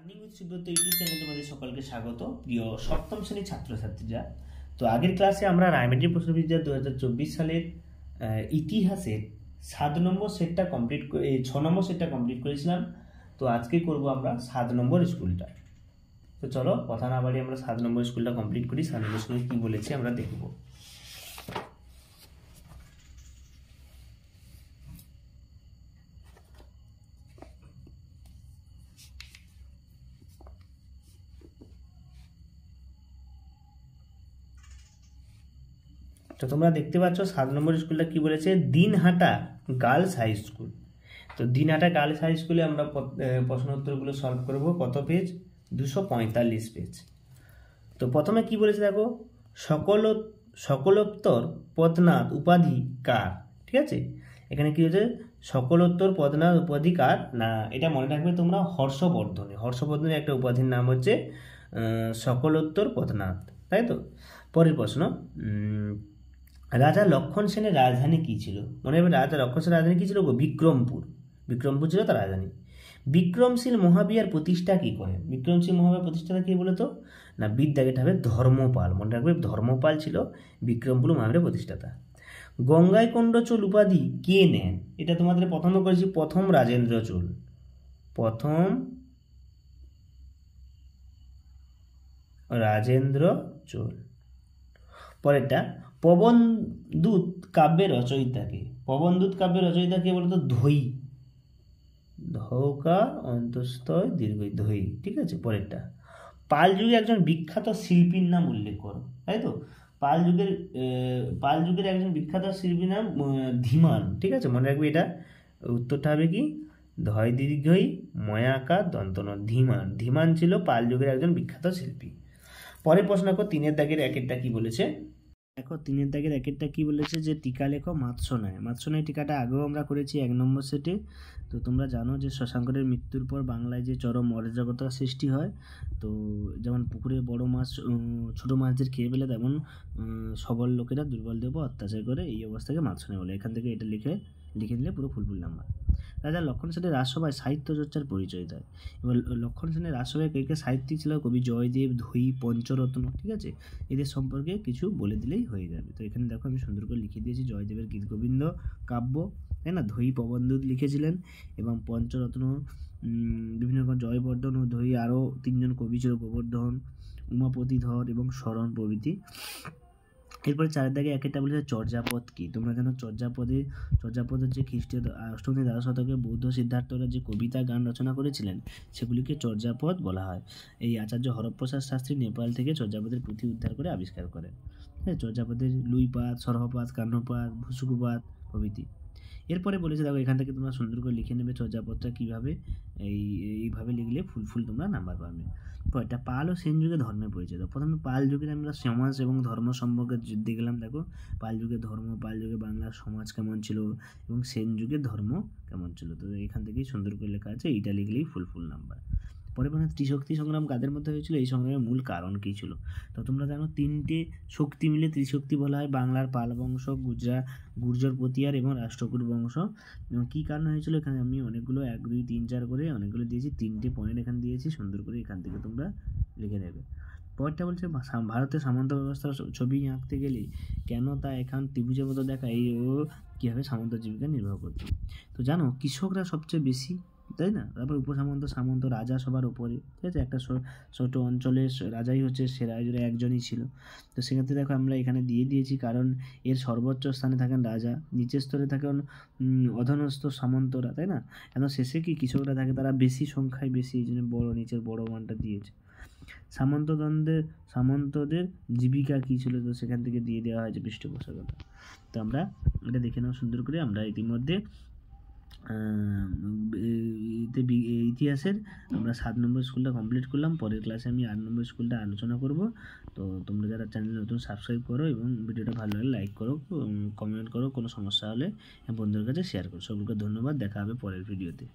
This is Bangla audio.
লার্নিং উইথ সুব্রত ইউটিউব চ্যানেলে তোমাদের সকলকে স্বাগত। প্রিয় সপ্তম শ্রেণীর ছাত্রছাত্রীরা, তো আগের ক্লাসে আমরা রায়মার্টিন প্রশ্নবিদ্যা 2024 সালের ইতিহাসের 7 নম্বর সেটটা কমপ্লিট করে 6 নম্বর সেটটা কমপ্লিট করেছিলাম। তো আজকে করব আমরা 7 নম্বর স্কুলটা। তো চলো কথা না বাড়িয়ে আমরা 7 নম্বর স্কুলটা কমপ্লিট করি। 7 নম্বর স্কুলে কী বলেছে আমরা দেখব। তো তোমরা দেখতে পাচ্ছ 7 নম্বর স্কুলটা কি বলেছে, দিনহাটা গার্লস হাই স্কুল। তো দিনহাটা গার্লস হাই স্কুলে আমরা প্রশ্ন উত্তরগুলো সলভ করব। কত পেজ? 245 পেজ। তো প্রথমে কি বলেছে দেখো, সকলোত্তর পদ্মনাথ উপাধি কার? ঠিক আছে, এখানে কি হচ্ছে, সকলোত্তর পদ্মনাথ উপাধি কার না, এটা মনে রাখবে তোমরা, হর্ষবর্ধনের একটা উপাধির নাম হচ্ছে সকলোত্তর পদ্মনাথ, তাই তো। পরের প্রশ্ন, রাজা লক্ষণ সেনের রাজধানী কী ছিল? মনে হবে রাজা লক্ষণ সেনের রাজধানী কী ছিল? বিক্রমপুর ছিল তার রাজধানী। বিক্রমশীল মহাবিহার প্রতিষ্ঠা কী করেন? বিক্রমশীল মহাবিহার প্রতিষ্ঠাতা কে বলে তো না, বিদ্যাপীঠ হবে ধর্মপাল। মনে রাখবে ধর্মপাল ছিল বিক্রমপুর মহাবিহারের প্রতিষ্ঠাতা। গঙ্গায় কোন্ড চোল উপাধি কে নেন? এটা তোমাদের প্রথমে করেছি, প্রথম রাজেন্দ্র চোল। পরেরটা, পবনদূত কাব্যের রচয়িতাকে? পবনদূত কাব্যের রচয়িতাকে বলতো ধৈ, ধৌকার অন্তস্থয় দীর্ঘই, ধৈ। ঠিক আছে। পরেরটা, পাল যুগে একজন বিখ্যাত শিল্পীর নাম উল্লেখ করো, তাই তো। পাল যুগের একজন বিখ্যাত শিল্পীর নাম ধীমান। ঠিক আছে, মনে রাখবে এটা উত্তরটা হবে কি, ধয় দীর্ঘই ময়াকার দন্তন, ধীমান ছিল পাল যুগের একজন বিখ্যাত শিল্পী। পরের প্রশ্ন দেখো, 3 দাগের 1 কি বলেছে দেখো। 3 দাগের 1 কি বলেছে, যে টিকা লেখো মাৎস্যনায় টিকাটা আগেও আমরা করেছি 1 নম্বর সেটে। তো তোমরা জানো যে শশাঙ্করের মৃত্যুর পর বাংলায় যে চরম অরাজকতার সৃষ্টি হয়, তো যেমন পুকুরে বড় মাছ ছোট মাছদের খেয়ে ফেলে, তেমন সবল লোকেরা দুর্বলদের উপর অত্যাচার করে, এই অবস্থাকে মাৎস্যনায় বলে। এখান থেকে এটা লিখে নিলে পুরো ফুলফুল নাম্বার। রাজা লক্ষণ সেনের রাজসভায় সাহিত্য চর্চার পরিচয় দেয়। এবার লক্ষণ সেনের রাজসভায় কে সাহিত্যিক ছিল? কবি জয়দেব, ধৈ, পঞ্চরত্ন। ঠিক আছে, এদের সম্পর্কে কিছু বলে দিলেই হয়ে যাবে। তো এখানে দেখো আমি সুন্দর করে লিখে দিয়েছি, জয়দেবের গীতগোবিন্দ কাব্য, তাই না, ধৈ প্রবন্ধ লিখেছিলেন, এবং পঞ্চরত্ন বিভিন্ন রকম জয়বর্ধন ও ধৈ, আরও 3 জন কবি ছিল, গোবর্ধন, উমাপতি ধর এবং শরণ প্রভৃতি। এরপরে 4 দাগে 1 বলেছে চর্যাপদ কি? তোমরা জানো চর্যাপদ হচ্ছে খ্রিস্টীয় 8ম থেকে 12 শতকে বৌদ্ধ সিদ্ধার্থরা যে কবিতা গান রচনা করেছিলেন, সেগুলিকে চর্যাপদ বলা হয়। এই আচার্য হরপ্রসাদ শাস্ত্রী নেপাল থেকে চর্যাপদের পুঁথি উদ্ধার করে আবিষ্কার করেন। হ্যাঁ, চর্যাপদের লুইপাত, সরহপাত, কান্নপাত, ভুসুকুপাত প্রভৃতি। এরপরে বলেছে দেখো, এখান থেকে তোমরা সুন্দর করে লিখে নেবে চর্যাপদটা কীভাবে, এইভাবে লিখলে ফুলফুল তোমরা নাম্বার পাবে। পরেরটা, পাল ও সেন যুগে ধর্মের পরিচয়। প্রথমে পাল যুগের আমরা সমাজ এবং ধর্ম সম্পর্কে দেখলাম। দেখো, পাল যুগে ধর্ম, পাল যুগে বাংলার সমাজ কেমন ছিল, এবং সেন যুগে ধর্ম কেমন ছিল। তো এখান থেকেই সুন্দর করে লেখা আছে, এইটা লিখলেই ফুলফুল নাম্বার। পরে ত্রিশক্তি সংগ্রাম কাদের মধ্যে হয়েছিল? এই সংগ্রামের মূল কারণ কী ছিল? তো তোমরা জানো 3টে শক্তি মিলে ত্রিশক্তি বলা হয়, বাংলার পাল বংশ, গুর্জর পতিয়ার এবং রাষ্ট্রকূট বংশ। এবং কী কারণ হয়েছিল, এখানে আমি অনেকগুলো 1, 2, 3, 4 করে অনেকগুলো দিয়েছি, 3টে পয়েন্ট এখানে দিয়েছি, সুন্দর করে এখান থেকে তোমরা লিখে নেবে। পরেরটা বলছে, ভারতের সামন্ত ব্যবস্থার ছবি আঁকতে গেলে কেন তা এখন ত্রিভুজের মতো দেখা, কীভাবে সামন্ত জীবিকা নির্বাহ করত। তো জানো, কৃষকরা সবচেয়ে বেশি, তাই না। তারপর সামন্ত রাজা সবার উপরে। ঠিক আছে, একটা ছোট অঞ্চলের রাজাই হচ্ছে সেরা, একজনই ছিল। তো সেক্ষেত্রে দেখো আমরা এখানে দিয়েছি, কারণ এর সর্বোচ্চ স্থানে থাকেন রাজা, নিচের স্তরে থাকেন অধনস্থ সামন্তরা, তাই না। এখন শেষে কি কৃষকরা থাকে, তারা বেশি সংখ্যায় বেশি, এই জন্য নিচের বড় মানটা দিয়েছে। সামন্তদের জীবিকা কী ছিল, তো সেখান থেকে দিয়ে দেওয়া হয়েছে পৃষ্ঠপোষকতা। তো আমরা এটা দেখে নাও সুন্দর করে। আমরা ইতিমধ্যে ইতিহাসের আমরা 7 নম্বর স্কুলটা কমপ্লিট করলাম। পরের ক্লাসে আমি 8 নম্বর স্কুলটা আলোচনা করব। তো তোমরা যারা চ্যানেল নতুন সাবস্ক্রাইব করো, এবং ভিডিওটা ভালো লাগলে লাইক করো, কমেন্ট করো, কোনো সমস্যা হলে বন্ধুদের কাছে শেয়ার করো। সকলকে ধন্যবাদ, দেখা হবে পরের ভিডিওতে।